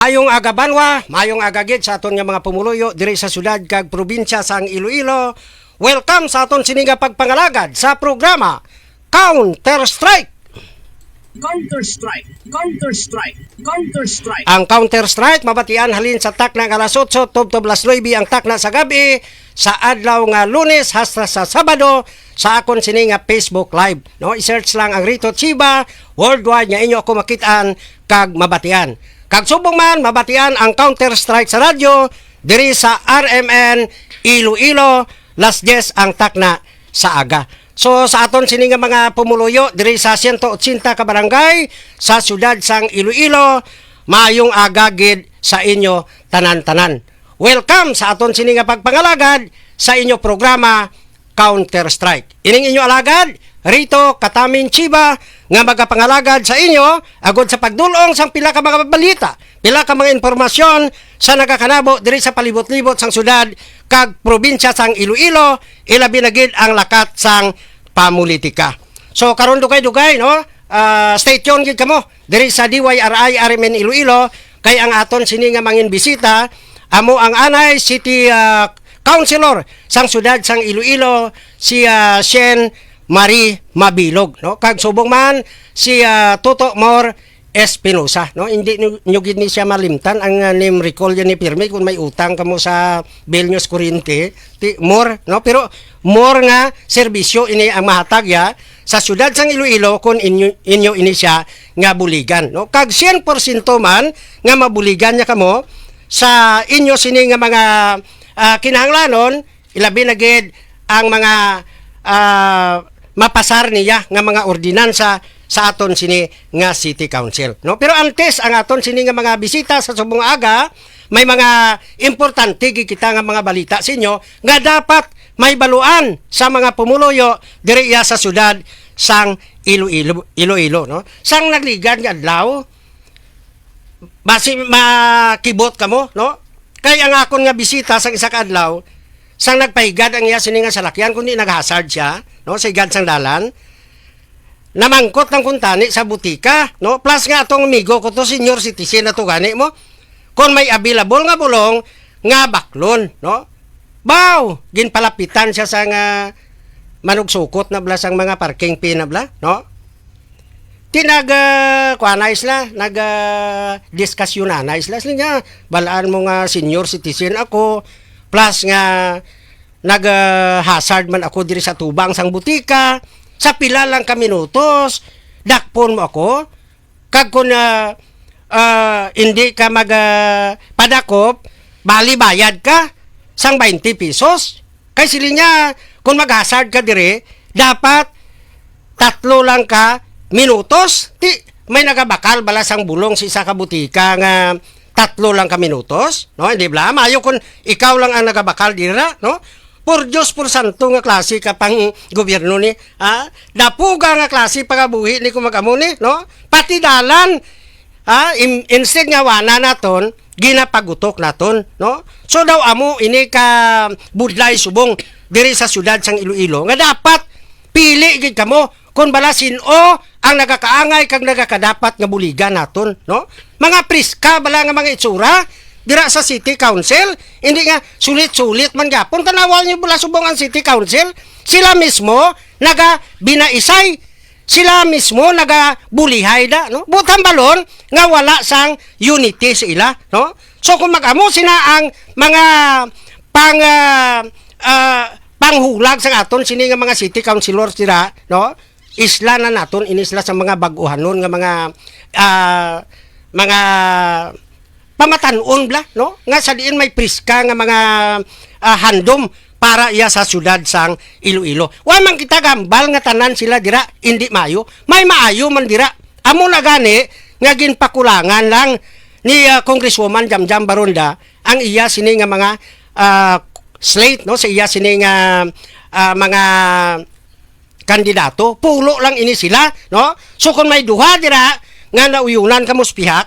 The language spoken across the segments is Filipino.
Mayong agabanwa, mayong agagid sa aton nga mga pumuluyo diri sa syudad kag probinsya sang Iloilo. Welcome sa aton sininga pagpangalagad sa programa Counter Strike. Counter Strike, Counter Strike, Counter Strike. Ang Counter Strike mabatian halin sa takna ng alas 8 tubtob las 9 ang takna sa gabi sa adlaw nga Lunes hasta sa Sabado sa akon sininga Facebook Live. No, i-search lang ang Rito Chiba worldwide nga inyo ako makitaan kag mabatian. Kag subong man mabatian ang Counter Strike sa radyo diri sa RMN Iloilo las 10 ang takna sa aga. So sa aton sini nga mga pumuluyo diri sa 180 ka barangay sa syudad sang Iloilo, mayong agagid sa inyo tanan-tanan. Welcome sa aton sini nga pagpangalagad sa inyo programa Counter Strike. Ining inyo alagad Rito Katamin Chiba nga magapangalagad sa inyo agod sa pagdulong sang pila ka mga balita, pila ka mga informasyon sa nagakanabo diri sa palibot-libot sang syudad kag probinsya sang Iloilo, ilabi na gid ang lakat sang pamulitika. So karon dugay-dugay no, stay tuned gid kamo diri sa DYRI RMN Iloilo kay ang aton sini nga mangin bisita amo ang anay city councilor sang syudad sang Iloilo si Shen Marie Mabilog, no? Kag subong man si Toto Mor Espinosa, no? Hindi nyo gid ni siya malimtan ang name recall yan ni pirmi kung may utang kamo sa Belños Corriente, more, no? Pero more nga serbisyo ini ang mahatag ya sa syudad sang Iloilo kung inyo ini siya nga buligan, no? Kag 100% man nga mabuligan niya kamo sa inyo sini nga mga kinahanglanon, ilabi na gid ang mga mapasar niya nga mga ordinansa sa aton sini nga City Council, no? Pero antes ang aton sini nga mga bisita sa subong aga, may mga importante kita nga mga balita sa inyo nga dapat may baluan sa mga pumuluyo diri sa syudad sang Iloilo, no? Sang nagligan nga adlaw basi makibot kamo, no? Kay ang akon nga bisita sang isa ka adlaw sang nagpahigad ang iya sini nga salakyan kundi naghasard siya, no, sa higad sang dalan. Namangkot ng kuntani sa butika, no? Plus nga atong amigo ko to senior citizen na to gani mo. Kung may available nga bulong nga baklon, no? Baw, ginpalapitan siya sa nga manugsukot na bla sang mga parking fee na bla, no? Kuanais la, diskusyonan isla nga balaan mo nga senior citizen ako. Plus nga nag-hazard man ako diri sa tubang sang butika sa pila lang ka minutos dakpon mo ako kag kun hindi ka padakop bali bayad ka sang 20 pesos kay sili niya kung mag-hazard ka diri dapat 3 lang ka minutos may nagabakal bala sang bulong sa isa ka butika nga 3 lang ka minutos, no? Hindi bla, mayo kung ikaw lang ang nagabakal dira, no? Por Diyos, por santo nga klase ka pang gobyerno ni, ha? Dapuga nga klase pagabuhi ni kumagamo ni, no? Pati dalan, ha? Instead nga wana naton, ginapagutok naton, no? So daw amo, ini ka budlay subong diri sa syudad sang Iloilo, nga dapat pili gid kamo kung bala sino ang nagakaangay kag nagakadapat nga buligan naton, no? Mga priska bala nga mga itsura dira sa City Council, hindi nga sulit-sulit man gapon tanawal niyo bala subong ang City Council, sila mismo binaisay, sila mismo bulihay da, no? Butang balon nga wala sang unity sa ila, no? So kung magamo sina ang mga panghulag sa aton sini nga mga city councilors dira, no? Isla na naton inisla sa mga bag-uhanon nga mga pamatanon bla, no? Nga sa diin may priska nga mga handom para iya sa syudad sang Iloilo. Wa man kita gambal nga tanan sila dira indi maayo. May maayo man dira. Amo na gani nga ginpakulangan lang ni Congresswoman Jamjam Baronda ang iya sini nga mga slate, no? Sa iya sini nga mga kandidato, pulo lang ini sila, no? So kung may duha dira nga nauyunan kamo pihak,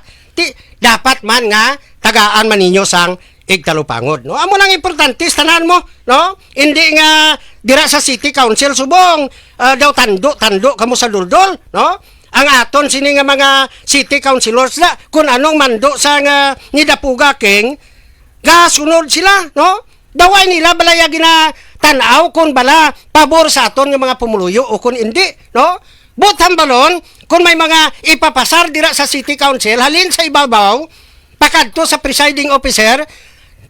dapat man nga tagaan man ninyo sang igtalupangod, no? Amo nang importante tanan mo, no? Hindi nga dira sa City Council subong daw tando kamo sa duldol, no? ang aton sini nga mga city councilors na kung anong mando sa nga ni Dapuga King ga sunod sila, no? Daway nila balaya gina tanaw kung bala pabor sa aton nga mga pumuluyo o kung hindi, no? Butan balon kung may mga ipapasar dira sa city council halin sa ibabaw pakadto sa presiding officer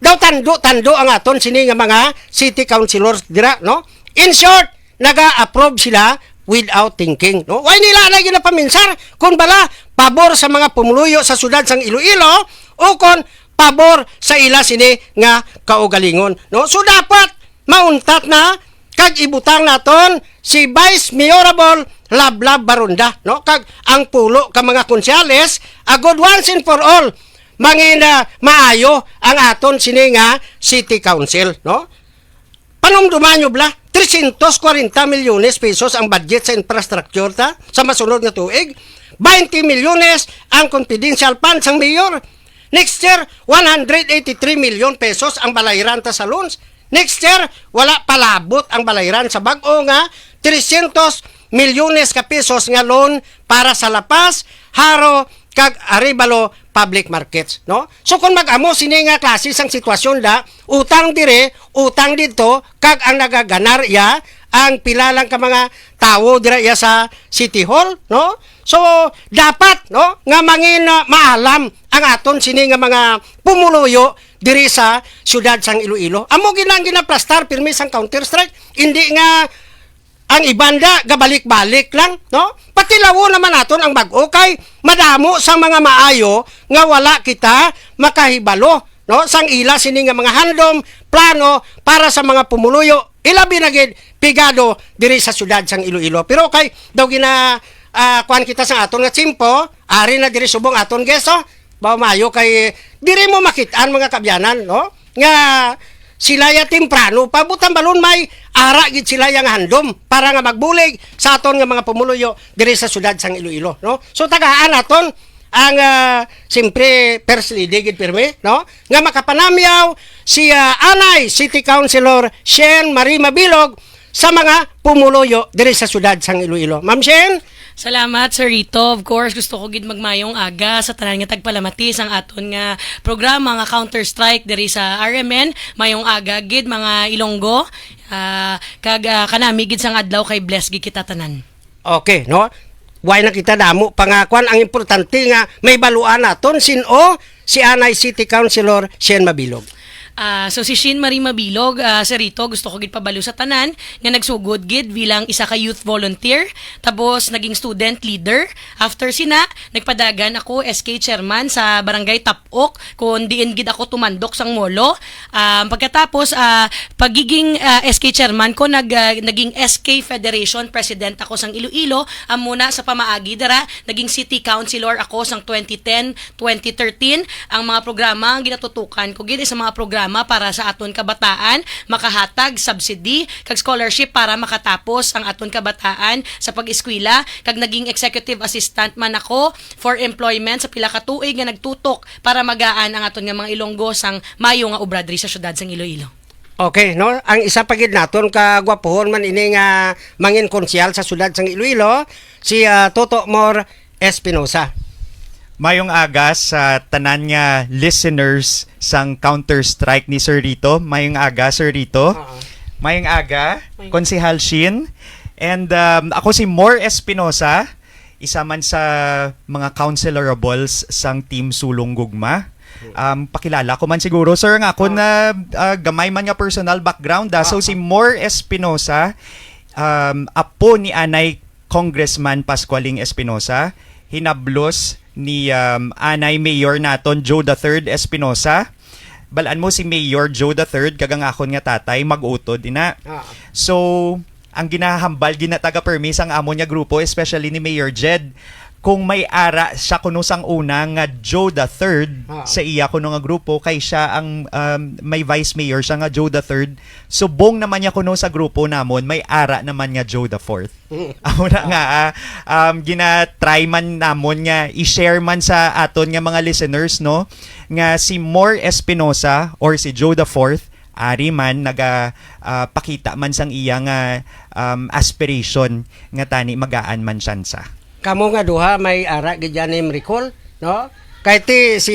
daw tando ang aton sini nga mga city councilors dira, no? In short, naga-approve sila without thinking, no? Why nila na ginapaminsar kung bala pabor sa mga pumuluyo sa sudad sang Iloilo o kung pabor sa ila sini nga kaugalingon, no? So dapat mauntat na kag ibutang naton si Vice Mayorable Lablab Barunda, no? Kag ang pulo ka mga konsyales agod once and for all mangina maayo ang aton sini nga city council, no? Panumduman nyo bla 340 milyones pesos ang budget sa infrastructure ta sa masunod nga tuig, 20 milyones ang confidential fund sang mayor. Next year 183 milyon pesos ang balayran ta sa loans. Next year wala palabot ang balayran sa bag-o nga 300 milyones ka pesos nga loan para sa Lapas, Haro kag Arevalo public markets, no? So kung mag-amo sini nga klase sang sitwasyon da, utang dire, utang dito, kag ang nagaganar ya ang pila lang ka mga tawo dira ya sa City Hall, no? So dapat, no, nga mangin maalam ang aton sini nga mga pumuluyo diri sa syudad sang Iloilo. Amo ginang ginaplastar pirmi sang counter strike, hindi nga ang ibanda gabalik-balik lang, no? Pati lawo naman naton ang bag-o kay madamo sang mga maayo nga wala kita makahibalo, no? Sang ila sini nga mga handom, plano para sa mga pumuluyo, ilabi na gid pigado diri sa syudad sang Iloilo. Pero kay daw gina kuan kita sa aton nga simpo, ari na diri subong aton geso, ba maayo kay diri mo makitaan mga kabyanan, no? Nga sila ya temprano pabutan balon may ara gid sila yang handom para nga magbulig sa aton nga mga pumuluyo diri sa syudad sang Iloilo, no? So tagaan aton ang simpre first lady gid pirmi, no? Nga makapanamyaw si Anay City Councilor Shen Marie Mabilog sa mga pumuluyo diri sa syudad sang Iloilo. Ma'am Shen, salamat, Sir Rito. Of course, gusto ko gid magmayong aga sa tanan nga tagpalamatis ang aton nga programa nga Counter Strike diri sa RMN. Mayong aga gid mga Ilonggo. Kag kanami gid sang adlaw kay bless gid kita tanan. okay, no? Why na kita damo pangakuan ang importante nga may baluan naton sino si Anay City Councilor Shen Mabilog. So si Shin Marie Mabilog, Sir Rito, gusto ko gid pabalo sa tanan nga nagsugod gid bilang isa ka youth volunteer, tapos naging student leader. After sina, nagpadagan ako SK chairman sa Barangay Tapok, kun diin gid ako tumandok sang molo. Pagkatapos pagiging SK chairman ko naging SK Federation president ako sang Iloilo, muna sa pamaagi dara naging city councilor ako sang 2010-2013. Ang mga programa ang ginatutukan ko gid sa mga programa para sa aton kabataan, makahatag subsidy kag scholarship para makatapos ang aton kabataan sa pag-eskwela, kag naging executive assistant man ako for employment sa pila ka tuig nga nagtutok para magaan ang aton nga mga Ilonggo sang mayo nga obra diri sa syudad sang Iloilo. Okay, no? Ang isa pa gid naton kagwapohon man ini nga mangin konsyal sa syudad sang Iloilo, si Toto Mor Espinosa. Mayong aga sa tanan nga listeners sang Counter Strike ni Sir Rito. Mayong aga, Sir Rito. Mayong aga, Konsehal Shin. And ako si Mor Espinosa, isa man sa mga councilorables sang Team Sulong Gugma. Pakilala ko man siguro, sir, nga ako na gamay man nga personal background. So si Mor Espinosa, apo ni Anay Congressman Pascualing Espinosa, hinablos ni Anay Mayor naton Joe III Espinosa. Balaan mo si Mayor Joe III kagangakon nga tatay mag-utod ina. So ang ginahambal ginataga-permis ang amo niya grupo, especially ni Mayor Jed, kung may ara siya kuno sang una nga Joe III sa iya kuno nga grupo, kay siya ang may vice mayor siya nga Joe III, subong naman niya kuno sa grupo namon may ara naman nga Joe IV. Amo na nga gina-try man namon nga i-share man sa aton nga mga listeners, no, nga si Mor Espinosa or si Joe IV ari man pakita man sang iya nga aspiration nga tani magaan man siyansa. kamo nga duha may ara gid yanim recall, no? Kay ti si